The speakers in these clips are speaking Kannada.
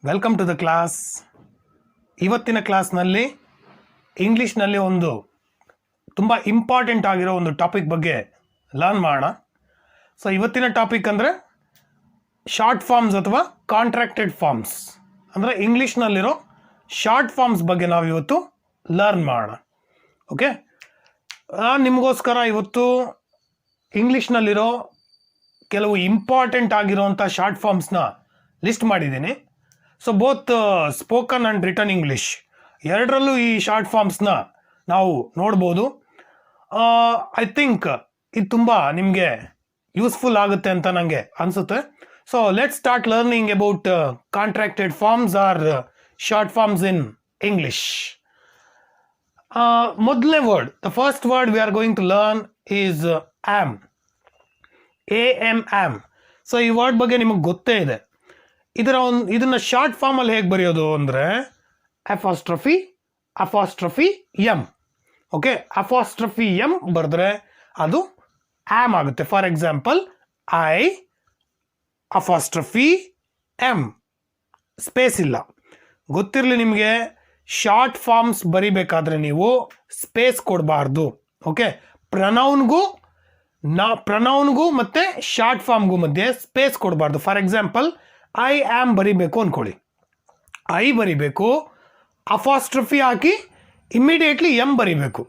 Welcome to the class. ಇವತ್ತಿನ ಕ್ಲಾಸ್ನಲ್ಲಿ ಇಂಗ್ಲೀಷ್ನಲ್ಲಿ ಒಂದು ತುಂಬ ಇಂಪಾರ್ಟೆಂಟ್ ಆಗಿರೋ ಒಂದು ಟಾಪಿಕ್ ಬಗ್ಗೆ ಲರ್ನ್ ಮಾಡೋಣ. ಸೊ ಇವತ್ತಿನ ಟಾಪಿಕ್ ಅಂದರೆ ಶಾರ್ಟ್ ಫಾರ್ಮ್ಸ್ ಅಥವಾ ಕಾಂಟ್ರಾಕ್ಟೆಡ್ ಫಾರ್ಮ್ಸ್, ಅಂದರೆ ಇಂಗ್ಲೀಷ್ನಲ್ಲಿರೋ ಶಾರ್ಟ್ ಫಾರ್ಮ್ಸ್ ಬಗ್ಗೆ ನಾವು ಇವತ್ತು ಲರ್ನ್ ಮಾಡೋಣ. ಓಕೆ, ನಾನು ನಿಮಗೋಸ್ಕರ ಇವತ್ತು ಇಂಗ್ಲೀಷ್ನಲ್ಲಿರೋ ಕೆಲವು ಇಂಪಾರ್ಟೆಂಟ್ ಆಗಿರೋವಂಥ ಶಾರ್ಟ್ ಫಾರ್ಮ್ಸ್ನ ಲಿಸ್ಟ್ ಮಾಡಿದ್ದೀನಿ. So both spoken and written English ಎರಡರಲ್ಲೂ ಈ ಶಾರ್ಟ್ ಫಾರ್ಮ್ಸ್ನ ನಾವು ನೋಡ್ಬೋದು. ಐ ಥಿಂಕ್ ಇದು ತುಂಬ ನಿಮಗೆ ಯೂಸ್ಫುಲ್ ಆಗುತ್ತೆ ಅಂತ ನನಗೆ ಅನಿಸುತ್ತೆ. So let start learning about contracted forms or short forms in English. ಮೊದಲನೇ word, the first word we are going to learn is am. AMAM. So ಈ ವರ್ಡ್ ಬಗ್ಗೆ ನಿಮಗೆ ಗೊತ್ತೇ ಇದೆ. ಇದನ್ನು ಶಾರ್ಟ್ ಫಾರ್ಮಲ್ಲಿ ಹೇಗೆ ಬರೆಯೋದು ಅಂದರೆ apostrophe M. Okay, apostrophe M ಬರೆದ್ರೆ ಅದು ಆಮ್ ಆಗುತ್ತೆ. For example, I apostrophe M, space ಇಲ್ಲ. ಗೊತ್ತಿರಲಿ ನಿಮಗೆ, ಶಾರ್ಟ್ ಫಾರ್ಮ್ಸ್ ಬರಿಬೇಕಾದ್ರೆ ನೀವು ಸ್ಪೇಸ್ ಕೊಡಬಾರ್ದು. ಓಕೆ, ಪ್ರನೌನ್ಗೂ ಮತ್ತು ಶಾರ್ಟ್ ಫಾರ್ಮ್ಗೂ ಮಧ್ಯೆ ಸ್ಪೇಸ್ ಕೊಡಬಾರ್ದು. ಫಾರ್ ಎಕ್ಸಾಂಪಲ್, ಐ ಆಮ್ ಬರಿಬೇಕು ಅಂದ್ಕೊಳ್ಳಿ, ಐ ಬರಿಬೇಕು, ಅಪಾಸ್ಟ್ರಫಿ ಹಾಕಿ ಇಮ್ಮಿಡಿಯೇಟ್ಲಿ ಎಮ್ ಬರಿಬೇಕು.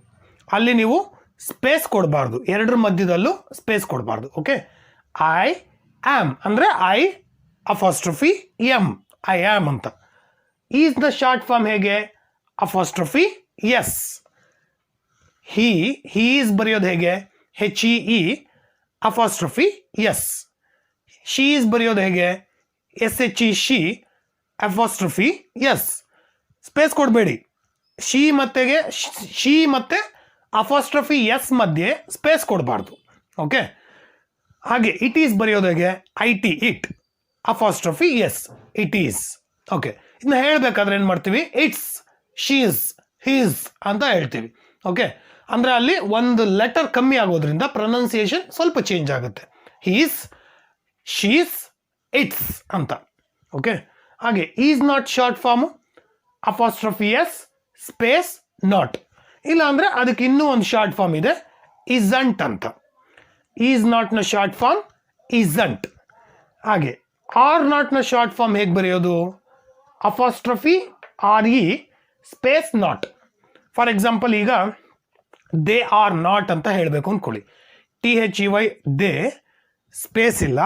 ಅಲ್ಲಿ ನೀವು ಸ್ಪೇಸ್ ಕೊಡಬಾರ್ದು, ಎರಡರ ಮಧ್ಯದಲ್ಲೂ ಸ್ಪೇಸ್ ಕೊಡಬಾರ್ದು. ಓಕೆ, ಐ ಆಮ್ ಅಂದರೆ I apostrophe M, I am ಅಂತ. ಈಸ್ ದ ಶಾರ್ಟ್ ಫಾರ್ಮ್ ಹೇಗೆ? Apostrophe S. ಹೀ ಈಸ್ ಬರೆಯೋದು ಹೇಗೆ? HEE apostrophe S. She is ಬರೆಯೋದು ಹೇಗೆ? SHE she apostrophe S. Space ಕೊಡಬೇಡಿ. ಶಿ ಮತ್ತು ಅಪಾಸ್ಟ್ರಫಿ ಎಸ್ ಮಧ್ಯೆ ಸ್ಪೇಸ್ ಕೊಡಬಾರ್ದು. ಓಕೆ, ಹಾಗೆ ಇಟ್ ಈಸ್ ಬರೆಯೋದು ಹೇಗೆ? IT it apostrophe S, it is. Okay, ಇದನ್ನ ಹೇಳಬೇಕಾದ್ರೆ ಏನು ಮಾಡ್ತೀವಿ? ಇಟ್ಸ್, ಶೀಸ್, ಹೀಸ್ ಅಂತ ಹೇಳ್ತೀವಿ. ಓಕೆ, ಅಂದರೆ ಅಲ್ಲಿ ಒಂದು ಲೆಟರ್ ಕಮ್ಮಿ ಆಗೋದ್ರಿಂದ ಪ್ರೊನೌನ್ಸಿಯೇಷನ್ ಸ್ವಲ್ಪ ಚೇಂಜ್ ಆಗುತ್ತೆ. ಹೀಸ್, ಶೀಸ್, ಇಟ್ಸ್ ಅಂತ. ಓಕೆ, ಹಾಗೆ is not short form apostrophe S space not. ಇಲ್ಲ ಅಂದರೆ ಅದಕ್ಕೆ ಇನ್ನೂ ಒಂದು ಶಾರ್ಟ್ ಫಾರ್ಮ್ ಇದೆ, ಇಸಂಟ್ ಅಂತ. ಈಸ್ ನಾಟ್ನ ಶಾರ್ಟ್ ಫಾರ್ಮ್ ಇಸಂಟ್. ಹಾಗೆ ಆರ್ ನಾಟ್ನ ಶಾರ್ಟ್ ಫಾರ್ಮ್ ಹೇಗೆ ಬರೆಯೋದು? Apostrophe RE space not. For example, ಈಗ ದೇ ಆರ್ ನಾಟ್ ಅಂತ ಹೇಳಬೇಕು ಅಂದ್ಕೊಳ್ಳಿ. THEY ದೇ, ಸ್ಪೇಸ್ ಇಲ್ಲ,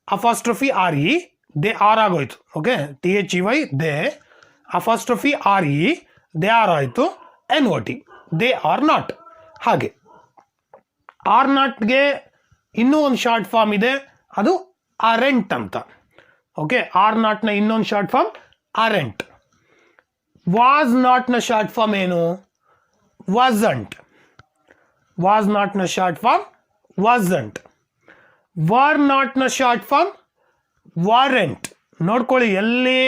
ಅಪಾಸ್ಟ್ರಫಿ RE, ದೇ ಆರ್ ಆಗೋಯ್ತು. Okay, THEY they, apostrophe RE, they are ಆಯಿತು, NOT, ದೇ ಆರ್ ನಾಟ್. ಹಾಗೆ ಆರ್ ನಾಟ್ಗೆ ಇನ್ನೂ ಒಂದು ಶಾರ್ಟ್ ಫಾರ್ಮ್ ಇದೆ, ಅದು ಅರೆಂಟ್ ಅಂತ. ಓಕೆ, ಆರ್ ನಾಟ್ನ ಇನ್ನೊಂದು ಶಾರ್ಟ್ ಫಾರ್ಮ್ ಅರೆಂಟ್. ವಾಸ್ ನಾಟ್ನ ಶಾರ್ಟ್ ಫಾರ್ಮ್ ಏನು? ವಾಸಂಟ್. ವಾಸ್ ನಾಟ್ನ ಶಾರ್ಟ್ ಫಾರ್ಮ್ ವಾಸಂಟ್. ವಾರ್ ನಾಟ್ನ ಶಾರ್ಟ್ ಫಾರ್ಮ್ ವಾರೆಂಟ್. ನೋಡ್ಕೊಳ್ಳಿ, ಎಲ್ಲಿ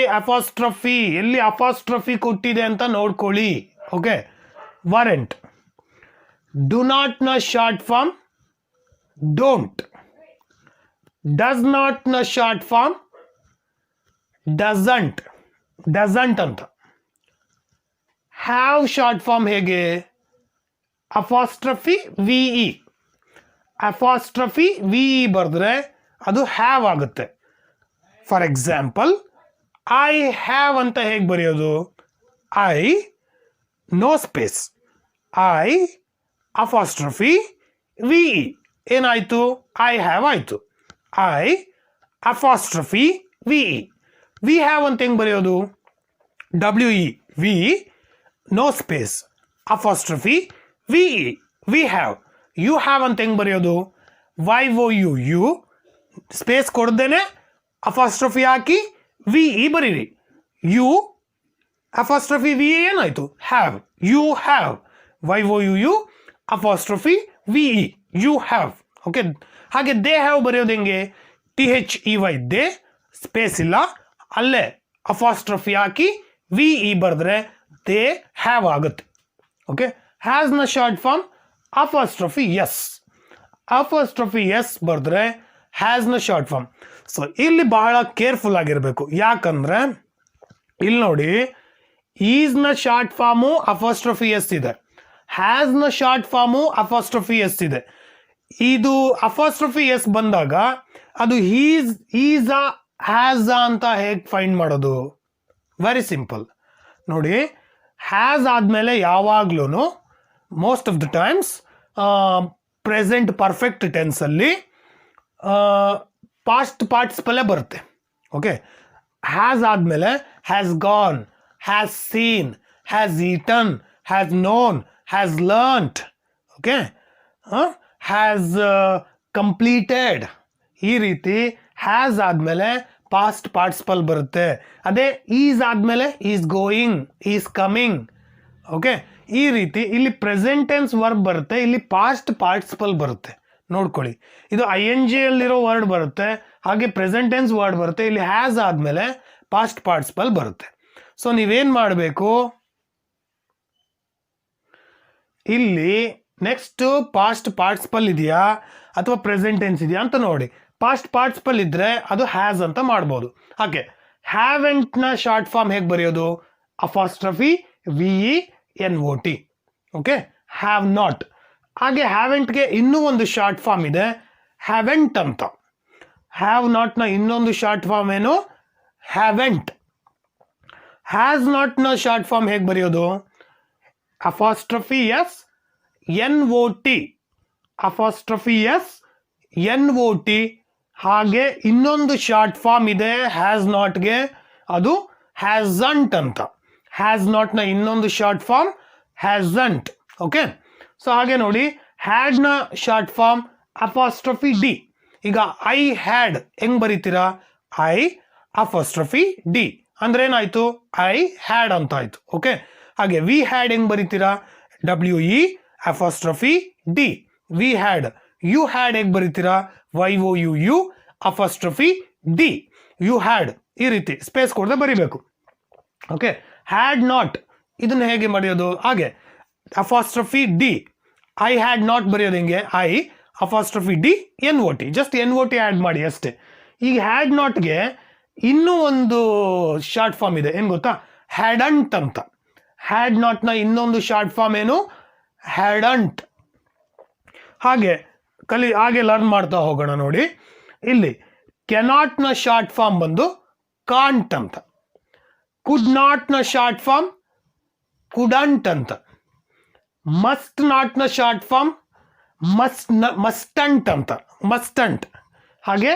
ಅಪಾಸ್ಟ್ರಫಿ ಕೊಟ್ಟಿದೆ ಅಂತ ನೋಡ್ಕೊಳ್ಳಿ. Okay, weren't. ಡು ನಾಟ್ನ ಶಾರ್ಟ್ ಫಾರ್ಮ್ ಡೋಂಟ್. ಡಸ್ ನಾಟ್ನ ಶಾರ್ಟ್ ಫಾರ್ಮ್ ಡಸಂಟ್ ಅಂತ. ಹ್ಯಾವ್ ಶಾರ್ಟ್ ಫಾರ್ಮ್ ಹೇಗೆ? Apostrophe VE. ಅಪಾಸ್ಟ್ರಫಿ VE ಬರೆದ್ರೆ ಅದು ಹ್ಯಾವ್ ಆಗುತ್ತೆ. ಫಾರ್ ಎಕ್ಸಾಂಪಲ್, ಐ ಹ್ಯಾವ್ ಅಂತ ಹೇಗೆ ಬರೆಯೋದು? I, no space, I apostrophe VE. ಏನಾಯಿತು? ಐ ಹ್ಯಾವ್ ಆಯಿತು. I apostrophe VE. We have ಅಂತ ಹೆಂಗೆ ಬರೆಯೋದು? WE, we, no space, apostrophe VE, we have. You have ಅಂತ ಹೆಂಗೆ ಬರೆಯೋದು? YOU, ಸ್ಪೇಸ್ ಕೊಡ್ದೇನೆ ಅಪಾಸ್ಟ್ರಫಿ ಹಾಕಿ VE ಬರೀರಿ. ಯು ಅಪಾಸ್ಟ್ರಫಿ VE ಏನಾಯಿತು? Have. You have, YOU apostrophe VE, you have. Okay, ಹಾಗೆ ದೇ ಹ್ಯಾವ್ ಬರೆಯೋದು ಹೆಂಗೆ? THEY ದೇ, ಸ್ಪೇಸ್ ಇಲ್ಲ, ಅಲ್ಲೇ ಅಪಾಸ್ಟ್ರಫಿ ಹಾಕಿ VE ಬರೆದ್ರೆ ದೇ ಹ್ಯಾವ್ ಆಗುತ್ತೆ. ಓಕೆ, ಹ್ಯಾಸ್ನ short form apostrophe s. Apostrophe s ಬರೆದ್ರೆ ಹ್ಯಾಸ್ನ ಶಾರ್ಟ್ ಫಾರ್ಮ್. ಸೊ ಇಲ್ಲಿ ಬಹಳ ಕೇರ್ಫುಲ್ ಆಗಿರಬೇಕು. ಯಾಕಂದರೆ ಇಲ್ಲಿ ನೋಡಿ, ಈಸ್ನ ಶಾರ್ಟ್ ಫಾರ್ಮು ಅಫಾಸ್ಟ್ರಫಿ ಎಸ್ ಇದೆ, ಹ್ಯಾಸ್ನ ಶಾರ್ಟ್ ಫಾರ್ಮು ಅಫಾಸ್ಟ್ರಫಿ ಎಸ್ ಇದೆ. ಇದು ಅಫಾಸ್ಟ್ರಫಿ ಎಸ್ ಬಂದಾಗ ಅದು ಈಸ್ ಹ್ಯಾಸ್ ಅಂತ ಹೇಗೆ ಫೈಂಡ್ ಮಾಡೋದು? Very simple. ನೋಡಿ, ಹ್ಯಾಸ್ ಆದಮೇಲೆ ಯಾವಾಗ್ಲೂ most of the times present perfect ಟೆನ್ಸಲ್ಲಿ ಪಾಸ್ಟ್ ಪಾರ್ಟಿಸಿಪಲೇ ಬರುತ್ತೆ. ಓಕೆ, ಹ್ಯಾಸ್ ಆದಮೇಲೆ has gone, has seen, has eaten, has known, has learned, okay, has completed. ಈ ರೀತಿ ಹ್ಯಾಸ್ ಆದಮೇಲೆ ಪಾಸ್ಟ್ ಪಾರ್ಟಿಸಿಪಲ್ ಬರುತ್ತೆ. ಅದೇ ಈಸ್ ಆದಮೇಲೆ is going, is coming. Okay, ಈ ರೀತಿ ಇಲ್ಲಿ ಪ್ರೆಸೆಂಟ್ ಟೆನ್ಸ್ ವರ್ಬ್ ಬರುತ್ತೆ, ಇಲ್ಲಿ ಪಾಸ್ಟ್ ಪಾರ್ಟಿಸಿಪಲ್ ಬರುತ್ತೆ. ನೋಡ್ಕೊಳ್ಳಿ, ಇದು ING ಅಲ್ಲಿರೋ ವರ್ಡ್ ಬರುತ್ತೆ, ಹಾಗೆ ಪ್ರೆಸೆಂಟ್ ಟೆನ್ಸ್ ವರ್ಡ್ ಬರುತ್ತೆ. ಇಲ್ಲಿ ಹ್ಯಾಸ್ ಆದಮೇಲೆ ಪಾಸ್ಟ್ ಪಾರ್ಟಿಸಿಪಲ್ ಬರುತ್ತೆ. ಸೊ ನೀವೇನು ಮಾಡಬೇಕು, ಇಲ್ಲಿ ನೆಕ್ಸ್ಟ್ ಪಾಸ್ಟ್ ಪಾರ್ಟಿಸಿಪಲ್ ಇದೆಯಾ ಅಥವಾ ಪ್ರೆಸೆಂಟ್ ಟೆನ್ಸ್ ಇದೆಯಾ ಅಂತ ನೋಡಿ. ಪಾಸ್ಟ್ ಪಾರ್ಟಿಸಿಪಲ್ ಇದ್ರೆ ಅದು ಹ್ಯಾಸ್ ಅಂತ ಮಾಡ್ಬೋದು. ಹಾಗೆ ಹ್ಯಾವೆಂಟ್ನ ಶಾರ್ಟ್ ಫಾರ್ಮ್ ಹೇಗೆ ಬರೆಯೋದು? Apostrophe VENOT. Okay, have not. ಹಾಗೆ ಹ್ಯಾವೆಂಟ್ಗೆ ಇನ್ನೂ ಒಂದು ಶಾರ್ಟ್ ಫಾರ್ಮ್ ಇದೆ, ಹ್ಯಾವೆಂಟ್ ಅಂತ. ಹ್ಯಾವ್ ನಾಟ್ನ ಇನ್ನೊಂದು ಶಾರ್ಟ್ ಫಾರ್ಮ್ ಏನು? ಹ್ಯಾವೆಂಟ್. ಹ್ಯಾಸ್ ನಾಟ್ನ ಶಾರ್ಟ್ ಫಾರ್ಮ್ ಹೇಗೆ ಬರೆಯೋದು? Apostrophe S NOT, apostrophe S NOT. ಹಾಗೆ ಇನ್ನೊಂದು ಶಾರ್ಟ್ ಫಾರ್ಮ್ ಇದೆ ಹ್ಯಾಸ್ ನಾಟ್ಗೆ, ಅದು ಹ್ಯಾಸಂಟ್ ಅಂತ. ಹ್ಯಾಸ್ ನಾಟ್ನ ಇನ್ನೊಂದು short form hasn't. Okay, so ಹಾಗೆ ನೋಡಿ, ಹ್ಯಾಡ್ನ ಶಾರ್ಟ್ ಫಾರ್ಮ್ ಅಫಾಸ್ಟ್ರಫಿ D. ಈಗ ಐ ಹ್ಯಾಡ್ ಹೆಂಗ್ ಬರೀತೀರಾ? ಐ ಅಫಾಸ್ಟ್ರಫಿ D ಅಂದ್ರೆ ಏನಾಯ್ತು? ಐ ಹ್ಯಾಡ್ ಅಂತ ಆಯ್ತು. ಓಕೆ, ಹಾಗೆ ವಿ ಹ್ಯಾಡ್ ಹೆಂಗ್ ಬರೀತೀರಾ? WE apostrophe D, we had. You had ಹೇಗೆ ಬರೀತೀರಾ? YOUU apostrophe D, you had. ಈ ರೀತಿ ಸ್ಪೇಸ್ ಕೊಡದೆ ಬರೀಬೇಕು. ಓಕೆ, ಹ್ಯಾಡ್ ನಾಟ್ ಇದನ್ನ ಹೇಗೆ ಬರೆಯೋದು? ಹಾಗೆ apostrophe D, I had not ಬರೆಯೋದು ಹೆಂಗೆ? I apostrophe D NOT, just NOT add ಮಾಡಿ ಅಷ್ಟೇ. ಈಗ ಹ್ಯಾಡ್ ನಾಟ್ಗೆ ಇನ್ನೂ ಒಂದು ಶಾರ್ಟ್ ಫಾರ್ಮ್ ಇದೆ, ಏನು ಗೊತ್ತಾ? ಹ್ಯಾಡಂಟ್ ಅಂತ. ಹ್ಯಾಡ್ ನಾಟ್ನ ಇನ್ನೊಂದು ಶಾರ್ಟ್ ಫಾರ್ಮ್ ಏನು? ಹ್ಯಾಡಂಟ್. ಹಾಗೆ ಲರ್ನ್ ಮಾಡ್ತಾ ಹೋಗೋಣ. ನೋಡಿ, ಇಲ್ಲಿ ಕೆನಾಟ್ನ ಶಾರ್ಟ್ ಫಾರ್ಮ್ ಬಂದು ಕಾಂಟ್ ಅಂತ. ಕುಡ್ ನಾಟ್ನ ಶಾರ್ಟ್ ಫಾರ್ಮ್ ಕುಡಂಟ್ ಅಂತ. ಮಸ್ಟ್ ನಾಟ್ನ ಶಾರ್ಟ್ ಫಾರ್ಮ್ ಮಸ್ಟಂಟ್ ಅಂತ, ಮಸ್ಟಂಟ್. ಹಾಗೆ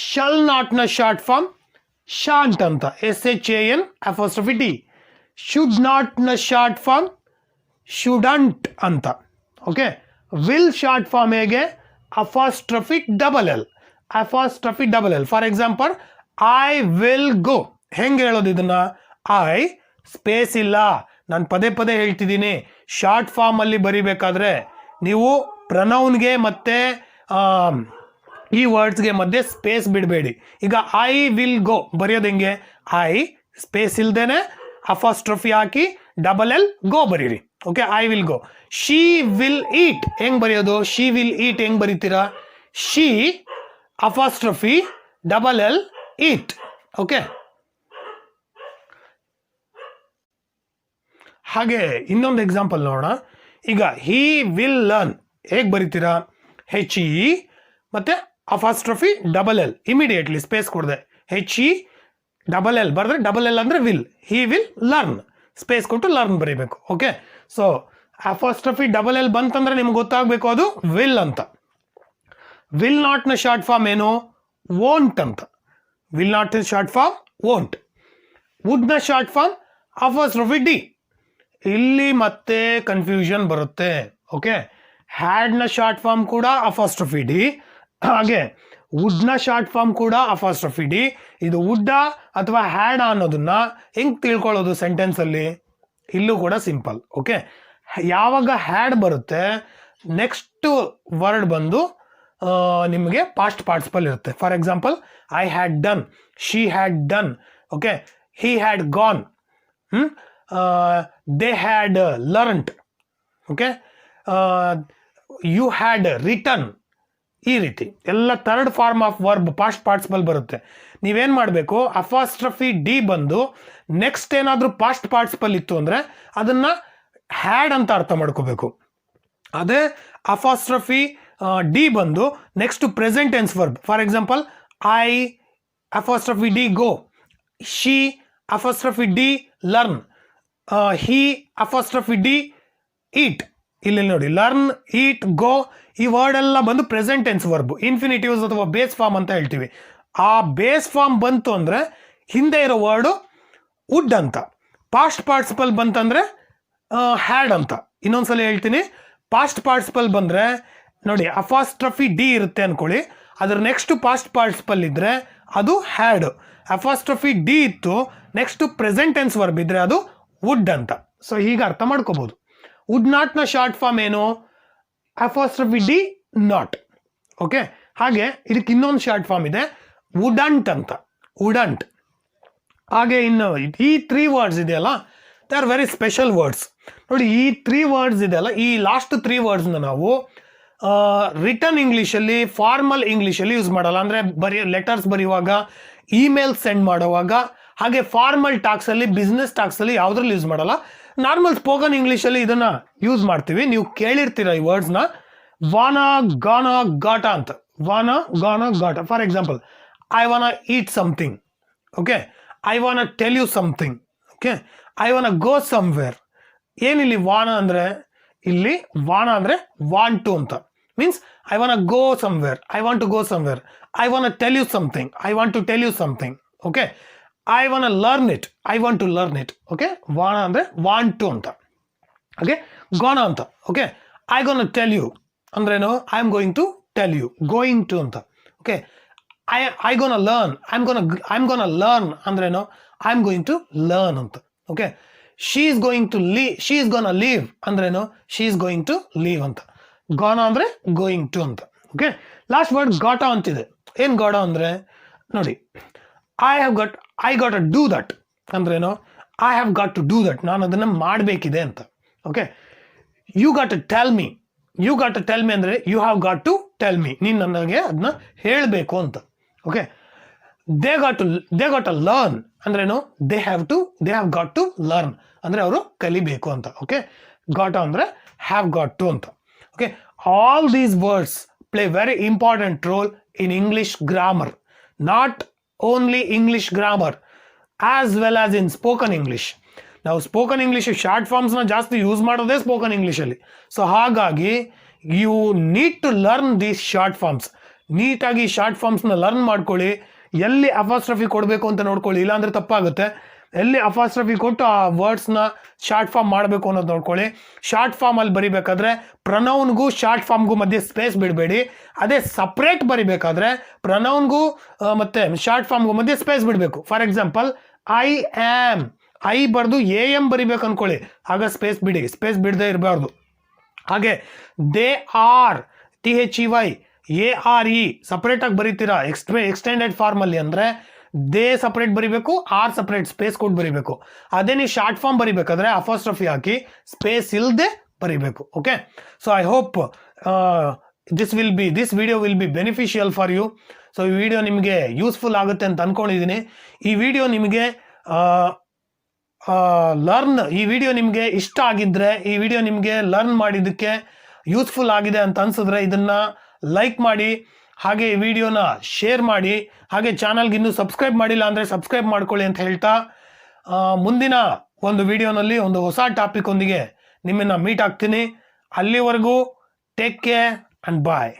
ಶಲ್ ನಾಟ್ನ ಶಾರ್ಟ್ ಫಾರ್ಮ್ ಶಾಂಟ್ ಅಂತ, SHAN ಅಫಾಸ್ಟ್ರಫಿ D. ಶುಡ್ ನಾಟ್ನ ಶಾರ್ಟ್ ಫಾರ್ಮ್ ಶುಡಂಟ್ ಅಂತ. ಓಕೆ, ವಿಲ್ ಶಾರ್ಟ್ ಫಾರ್ಮ್ ಹೇಗೆ? Apostrophe LL, apostrophe LL. For example, I will go. ಹೆಂಗೆ ಹೇಳೋದು ಇದನ್ನ? ಐ ಸ್ಪೇಸ್ ಇಲ್ಲ, ನಾನು ಪದೇ ಪದೇ ಹೇಳ್ತಿದ್ದೀನಿ, ಶಾರ್ಟ್ ಫಾರ್ಮಲ್ಲಿ ಬರಿಬೇಕಾದ್ರೆ ನೀವು ಪ್ರನೌನ್ಗೆ ಮತ್ತೆ ಈ ವರ್ಡ್ಸ್ಗೆ ಮಧ್ಯೆ ಸ್ಪೇಸ್ ಬಿಡಬೇಡಿ. ಈಗ ಐ ವಿಲ್ ಗೋ ಬರೆಯೋದು ಹೆಂಗೆ? ಐ ಸ್ಪೇಸ್ ಇಲ್ದೇನೆ ಅಫಾಸ್ಟ್ರಫಿ ಹಾಕಿ LL ಗೋ ಬರೀರಿ. Okay, I will go. She will eat ಹೆಂಗ್ ಬರೆಯೋದು? ಶಿ ವಿಲ್ ಈಟ್ ಹೆಂಗ್ ಬರೀತೀರಾ? She apostrophe LL eat. Okay, ಹಾಗೆ ಇನ್ನೊಂದು ಎಕ್ಸಾಂಪಲ್ ನೋಡೋಣ. ಈಗ ಹಿ ವಿಲ್ ಲರ್ನ್ ಹೇಗೆ ಬರೀತೀರಾ? HE ಮತ್ತೆ ಅಫಾಸ್ಟ್ರಫಿ LL ಇಮಿಡಿಯೇಟ್ಲಿ ಸ್ಪೇಸ್ ಕೊಡದೆ HE LL ಬರೆದ್ರೆ LL ಅಂದರೆ will. He will learn space ಕೊಟ್ಟು ಲರ್ನ್ ಬರೀಬೇಕು. ಓಕೆ, ಸೊ ಅಫಾಸ್ಟ್ರಫಿ LL ಬಂತಂದ್ರೆ ನಿಮ್ಗೆ ಗೊತ್ತಾಗಬೇಕು ಅದು ವಿಲ್ ಅಂತ. ವಿಲ್ ನಾಟ್ನ ಶಾರ್ಟ್ ಫಾರ್ಮ್ ಏನು? ವೋಂಟ್ ಅಂತ. Will not short form won't. ವುಡ್ನ ಶಾರ್ಟ್ ಫಾರ್ಮ್ ಅಫಾಸ್ಟ್ರಫಿ D. ಇಲ್ಲಿ ಮತ್ತೆ ಕನ್ಫ್ಯೂಷನ್ ಬರುತ್ತೆ. ಓಕೆ, ಹ್ಯಾಡ್ನ ಶಾರ್ಟ್ ಫಾರ್ಮ್ ಕೂಡ ಅಫಾಸ್ಟ್ರಫಿ D, ಹಾಗೆ ವುಡ್ನ ಶಾರ್ಟ್ ಫಾರ್ಮ್ ಕೂಡ ಅಫಾಸ್ಟ್ರಫಿ D. ಇದು ವುಡ್ಡ ಅಥವಾ ಹ್ಯಾಡ್ ಅನ್ನೋದನ್ನ ಹೆಂಗೆ ತಿಳ್ಕೊಳ್ಳೋದು ಸೆಂಟೆನ್ಸಲ್ಲಿ? ಇಲ್ಲೂ ಕೂಡ ಸಿಂಪಲ್. ಓಕೆ, ಯಾವಾಗ ಹ್ಯಾಡ್ ಬರುತ್ತೆ ನೆಕ್ಸ್ಟ್ ವರ್ಡ್ ಬಂದು ನಿಮಗೆ ಪಾಸ್ಟ್ ಪಾರ್ಟಿಸಿಪಲ್ ಇರುತ್ತೆ. For example, I had done, she had done. Okay, he had gone, they had learned. Okay, you had return. ಈ ರೀತಿ ಎಲ್ಲ third form of verb past participle ಬರುತ್ತೆ. ನೀವೇನು ಮಾಡಬೇಕು, ಅಫಾಸ್ಟ್ರಫಿ ಡಿ ಬಂದು ನೆಕ್ಸ್ಟ್ ಏನಾದರೂ ಪಾಸ್ಟ್ ಪಾರ್ಟಿಸಿಪಲ್ ಇತ್ತು ಅಂದರೆ ಅದನ್ನು ಹ್ಯಾಡ್ ಅಂತ ಅರ್ಥ ಮಾಡ್ಕೋಬೇಕು. ಅದೇ ಅಫಾಸ್ಟ್ರಫಿ ಡಿ ಬಂದು next present tense verb. For example, I apostrophe D go, she apostrophe D learn, he apostrophe D eat. ಇಲ್ಲಿ ನೋಡಿ, ಲರ್ನ್, ಈಟ್, ಗೋ ಈ ವರ್ಡ್ ಎಲ್ಲ ಬಂದು ಪ್ರೆಸೆಂಟ್ ಟೆನ್ಸ್ ವರ್ಬ್, ಇನ್ಫಿನಿಟಿವ್ಸ್ ಅಥವಾ ಬೇಸ್ ಫಾರ್ಮ್ ಅಂತ ಹೇಳ್ತೀವಿ. ಆ ಬೇಸ್ ಫಾರ್ಮ್ ಬಂತು ಅಂದರೆ ಹಿಂದೆ ಇರೋ ವರ್ಡು ವುಡ್ ಅಂತ. ಪಾಸ್ಟ್ ಪಾರ್ಟಿಸಿಪಲ್ ಬಂತಂದರೆ ಹ್ಯಾಡ್ ಅಂತ. ಇನ್ನೊಂದ್ಸಲ ಹೇಳ್ತೀನಿ, ಪಾಸ್ಟ್ ಪಾರ್ಟಿಸಿಪಲ್ ಬಂದರೆ ನೋಡಿ, ಅಫಾಸ್ಟ್ರಫಿ ಡಿ ಇರುತ್ತೆ ಅಂದ್ಕೊಳ್ಳಿ, ಅದ್ರ ನೆಕ್ಸ್ಟ್ ಪಾಸ್ಟ್ ಪಾರ್ಟಿಸಿಪಲ್ ಇದ್ದರೆ ಅದು ಹ್ಯಾಡ್. ಅಫಾಸ್ಟ್ರಫಿ ಡಿ ಇತ್ತು, ನೆಕ್ಸ್ಟ್ ಪ್ರೆಸೆಂಟ್ ಟೆನ್ಸ್ ವರ್ಬ್ ಇದ್ದರೆ ಅದು ವುಡ್ ಅಂತ. ಸೊ ಹೀಗೆ ಅರ್ಥ ಮಾಡ್ಕೋಬೋದು. ವುಡ್ ನಾಟ್ನ ಶಾರ್ಟ್ ಫಾರ್ಮ್ ಏನು? ಅಫಾಸ್ಟ್ರಫಿ ಡಿ ನಾಟ್. ಓಕೆ, ಹಾಗೆ ಇದಕ್ಕೆ ಇನ್ನೊಂದು ಶಾರ್ಟ್ ಫಾರ್ಮ್ ಇದೆ, ವುಡಂಟ್ ಅಂತ. ವುಡಂಟ್. ಹಾಗೆ ಇನ್ನು ಈ 3 ವರ್ಡ್ಸ್ ಇದೆಯಲ್ಲ, they are very special words. ನೋಡಿ, ಈ 3 ವರ್ಡ್ಸ್ ಇದೆಯಲ್ಲ, ಈ ಲಾಸ್ಟ್ 3 ವರ್ಡ್ಸ್ನ ನಾವು ರಿಟರ್ನ್ ಇಂಗ್ಲೀಷಲ್ಲಿ, ಫಾರ್ಮಲ್ ಇಂಗ್ಲೀಷಲ್ಲಿ ಯೂಸ್ ಮಾಡಲ್ಲ. ಅಂದರೆ ಲೆಟರ್ಸ್ ಬರೆಯುವಾಗ, ಇಮೇಲ್ ಸೆಂಡ್ ಮಾಡುವಾಗ, ಹಾಗೆ ಫಾರ್ಮಲ್ ಟಾಕ್ಸಲ್ಲಿ, ಬಿಸ್ನೆಸ್ ಟಾಕ್ಸಲ್ಲಿ ಯಾವುದ್ರಲ್ಲಿ ಯೂಸ್ ಮಾಡಲ್ಲ. ನಾರ್ಮಲ್ ಸ್ಪೋಕನ್ ಇಂಗ್ಲೀಷಲ್ಲಿ ಇದನ್ನು ಯೂಸ್ ಮಾಡ್ತೀವಿ. ನೀವು ಕೇಳಿರ್ತೀರ ಈ ವರ್ಡ್ಸ್ನ, ವಾನ, ಗಾನ, ಗಾಟ ಅಂತ. Wanna, gonna, gotta. For example, I wanna eat something. Okay, I wanna tell you something. Okay, I wanna go somewhere. ಏನಿಲ್ಲಿ ವಾನ ಅಂದರೆ, ಇಲ್ಲಿ ವಾನ ಅಂದರೆ ವಾಂಟ್ ಟು ಅಂತ. Means I wanna go somewhere, I want to go somewhere, I wanna tell you something, I want to tell you something. Okay, I wanna learn it, I want to learn it. Okay, wanna ಅಂದರೆ ವಾಂಟ್ ಟು ಅಂತ. ಓಕೆ, ಗೋನ ಅಂತ. Okay, I gonna tell you ಅಂದ್ರೇನು? I am going to tell you, going to ಅಂತ. Okay, I gonna learn, I am gonna learn ಅಂದ್ರೇನು? I am going to learn ಅಂತ. Okay, she is going to she is gonna leave ಅಂದ್ರೇನು? She is going to leave ಅಂತ. ಗೋನ ಅಂದರೆ ಗೋಯಿಂಗ್ ಟು ಅಂತ. ಓಕೆ, ಲಾಸ್ಟ್ ವರ್ಡ್ ಗಾಟ ಅಂತಿದೆ. ಏನು ಗಾಟ ಅಂದರೆ ನೋಡಿ, I gotta do that ಅಂದ್ರೇನು? I have got to do that, ನಾನು ಅದನ್ನು ಮಾಡಬೇಕಿದೆ ಅಂತ. Okay, you got to tell me, you got to tell me ಅಂದರೆ you have got to tell me, ನೀನು ನನಗೆ ಅದನ್ನ ಹೇಳಬೇಕು ಅಂತ. Okay, they gotta learn ಅಂದ್ರೇನು? They have got to learn ಅಂದರೆ ಅವರು ಕಲಿಬೇಕು ಅಂತ. ಓಕೆ, ಗಾಟ ಅಂದರೆ ಹ್ಯಾವ್ ಗಾಟ್ ಟು ಅಂತ. Okay, all these words play very important role in English grammar. Not only English grammar, as well as in spoken English. ನಾವು ಸ್ಪೋಕನ್ ಇಂಗ್ಲೀಷ್ ಶಾರ್ಟ್ ಫಾರ್ಮ್ಸ್ನ ಜಾಸ್ತಿ ಯೂಸ್ ಮಾಡೋದೇ ಸ್ಪೋಕನ್ ಇಂಗ್ಲೀಷಲ್ಲಿ. ಸೊ ಹಾಗಾಗಿ you need to learn these short forms. ನೀಟಾಗಿ ಶಾರ್ಟ್ ಫಾರ್ಮ್ಸ್ನ ಲರ್ನ್ ಮಾಡ್ಕೊಳ್ಳಿ. ಎಲ್ಲಿ ಅಫಾಸ್ಟ್ರಫಿ ಕೊಡಬೇಕು ಅಂತ ನೋಡ್ಕೊಳ್ಳಿ, ಇಲ್ಲಾಂದರೆ ತಪ್ಪಾಗುತ್ತೆ. ಎಲ್ಲಿ ಅಫಾಸ್ಟ್ರಫಿ ಕೊಟ್ಟು ಆ ವರ್ಡ್ಸ್ನ ಶಾರ್ಟ್ ಫಾರ್ಮ್ ಮಾಡಬೇಕು ಅನ್ನೋದು ನೋಡ್ಕೊಳ್ಳಿ. ಶಾರ್ಟ್ ಫಾರ್ಮಲ್ಲಿ ಬರಿಬೇಕಾದ್ರೆ ಪ್ರನೌನ್ಗೂ ಶಾರ್ಟ್ ಫಾರ್ಮ್ಗೂ ಮಧ್ಯೆ ಸ್ಪೇಸ್ ಬಿಡಬೇಡಿ. ಅದೇ ಸಪ್ರೇಟ್ ಬರಿಬೇಕಾದ್ರೆ ಪ್ರನೌನ್ಗೂ ಮತ್ತು ಶಾರ್ಟ್ ಫಾರ್ಮ್ಗೂ ಮಧ್ಯೆ ಸ್ಪೇಸ್ ಬಿಡಬೇಕು. For example, I am, I ಬರೆದು ಎ ಎಮ್ ಬರಿಬೇಕು ಅಂದ್ಕೊಳ್ಳಿ, ಆಗ ಸ್ಪೇಸ್ ಬಿಡಿ, ಸ್ಪೇಸ್ ಬಿಡದೇ ಇರಬಾರ್ದು. ಹಾಗೆ ದೇ ಆರ್, THEY, ARE ಸಪ್ರೇಟಾಗಿ ಬರೀತೀರಾ ಎಕ್ಸ್ಟೆಂಡೆಡ್ ಫಾರ್ಮಲ್ಲಿ ಅಂದರೆ ದೇ ಸಪ್ರೇಟ್ ಬರಿಬೇಕು, ಆರ್ ಸಪ್ರೇಟ್ ಸ್ಪೇಸ್ ಕೊಟ್ಟು ಬರಿಬೇಕು. ಅದೇ ನೀವು ಶಾರ್ಟ್ ಫಾರ್ಮ್ ಬರಿಬೇಕಾದ್ರೆ ಅಫಾಸ್ಟ್ರಫಿ ಹಾಕಿ ಸ್ಪೇಸ್ ಇಲ್ಲದೆ ಬರಿಬೇಕು. Okay, so I hope this video will be beneficial for you. So ಈ ವಿಡಿಯೋ ನಿಮಗೆ ಯೂಸ್ಫುಲ್ ಆಗುತ್ತೆ ಅಂತ ಅಂದ್ಕೊಂಡಿದ್ದೀನಿ. ಈ ವಿಡಿಯೋ ನಿಮಗೆ ಈ ವಿಡಿಯೋ ನಿಮಗೆ ಇಷ್ಟ ಆಗಿದ್ದರೆ, ಈ ವಿಡಿಯೋ ನಿಮಗೆ ಲರ್ನ್ ಮಾಡಿದ್ದಕ್ಕೆ ಯೂಸ್ಫುಲ್ ಆಗಿದೆ ಅಂತ ಅನ್ಸಿದ್ರೆ ಇದನ್ನು ಲೈಕ್ ಮಾಡಿ, ಹಾಗೆ ಈ ವಿಡಿಯೋನ ಶೇರ್ ಮಾಡಿ, ಹಾಗೆ ಚಾನಲ್ಗೆ ಇನ್ನೂ ಸಬ್ಸ್ಕ್ರೈಬ್ ಮಾಡಿಲ್ಲ ಅಂದರೆ ಸಬ್ಸ್ಕ್ರೈಬ್ ಮಾಡ್ಕೊಳ್ಳಿ ಅಂತ ಹೇಳ್ತಾ, ಮುಂದಿನ ಒಂದು ವಿಡಿಯೋನಲ್ಲಿ ಒಂದು ಹೊಸ ಟಾಪಿಕ್ ಒಂದಿಗೆ ನಿಮ್ಮನ್ನು ಮೀಟ್ ಆಗ್ತೀನಿ. ಅಲ್ಲಿವರೆಗೂ ಟೇಕ್ ಕೇರ್ ಆ್ಯಂಡ್ ಬಾಯ್.